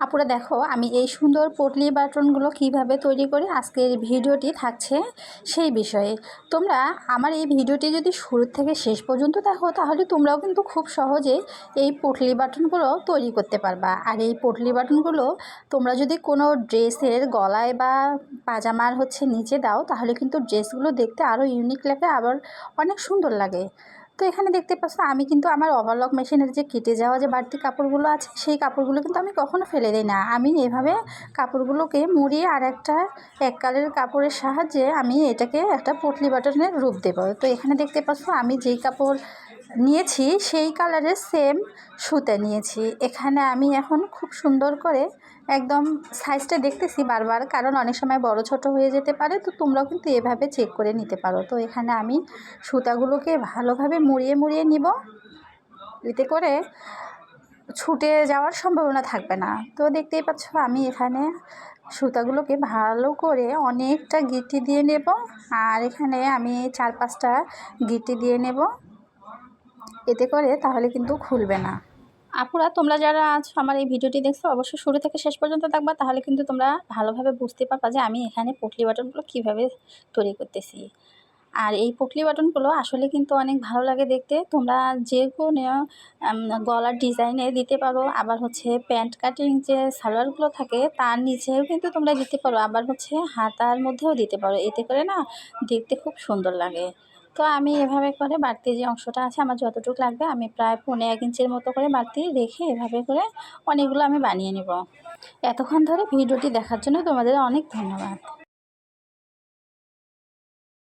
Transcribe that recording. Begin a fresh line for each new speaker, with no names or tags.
আপুরা দেখো আমি এই সুন্দর পটলি বাটনগুলো কিভাবে তৈরি করি, আজকের ভিডিওটি থাকছে সেই বিষয়ে। তোমরা আমার এই ভিডিওটি যদি শুরু থেকে শেষ পর্যন্ত দেখো তাহলে তোমরাও কিন্তু খুব সহজে এই পটলি বাটনগুলো তৈরি করতে পারবা। আর এই পটলি বাটনগুলো তোমরা যদি কোনো ড্রেসের গলায় বা পাজামার নিচে দাও তাহলে কিন্তু ড্রেসগুলো দেখতে আরও ইউনিক লাগে, আবার অনেক সুন্দর লাগে। তো এখানে দেখতে পাচ্ছ আমি কিন্তু আমার ওভারলক মেশিনের যে কেটে যাওয়া যে বাড়তি কাপড়গুলো আছে সেই কাপড়গুলো কিন্তু আমি কখনো ফেলে দিই না। আমি এভাবে কাপড়গুলোকে মুড়িয়ে আর একটা এক কালারের কাপড়ের সাহায্যে আমি এটাকে একটা পটলি বাটনের রূপ দেব। তো এখানে দেখতে পাচ্ছ আমি যেই কাপড় নিয়েছি সেই কালারের সেম সুতা নিয়েছি। এখানে আমি এখন খুব সুন্দর করে একদম সাইজটা দেখতেছি বারবার, কারণ অনেক সময় বড় ছোট হয়ে যেতে পারে। তো তোমরাও কিন্তু এভাবে চেক করে নিতে পারো। তো এখানে আমি সুতাগুলোকে ভালোভাবে মুড়িয়ে মুড়িয়ে নিব, এতে করে ছুটে যাওয়ার সম্ভাবনা থাকবে না। তো দেখতেই পাচ্ছ আমি এখানে সুতাগুলোকে ভালো করে অনেকটা গিঁটি দিয়ে নেব, আর এখানে আমি 4-5টা গিঁটি দিয়ে নেব, এতে করে তাহলে কিন্তু খুলবে না। আপুরা তোমরা যারা আছো আমার এই ভিডিওটি দেখছো অবশ্যই শুরু থেকে শেষ পর্যন্ত দেখবা, তাহলে কিন্তু তোমরা ভালোভাবে বুঝতে পারবা যে আমি এখানে পটলি বাটনগুলো কীভাবে তৈরি করতেছি। আর এই পটলি বাটনগুলো আসলে কিন্তু অনেক ভালো লাগে দেখতে। তোমরা যে কোনো গলার ডিজাইনে দিতে পারো, আবার প্যান্ট কাটিং যে সালোয়ারগুলো থাকে তার নিচেও কিন্তু তোমরা দিতে পারো, আবার হাতার মধ্যেও দিতে পারো, এতে করে না দেখতে খুব সুন্দর লাগে। তো আমি এভাবে করে বাড়তি যে অংশটা আছে আমার যতটুকু লাগবে আমি প্রায় 1.5 ইঞ্চির মতো করে বাড়তি রেখে এভাবে করে অনেকগুলো আমি বানিয়ে নেব। এতক্ষণ ধরে ভিডিওটি দেখার জন্য তোমাদের অনেক ধন্যবাদ।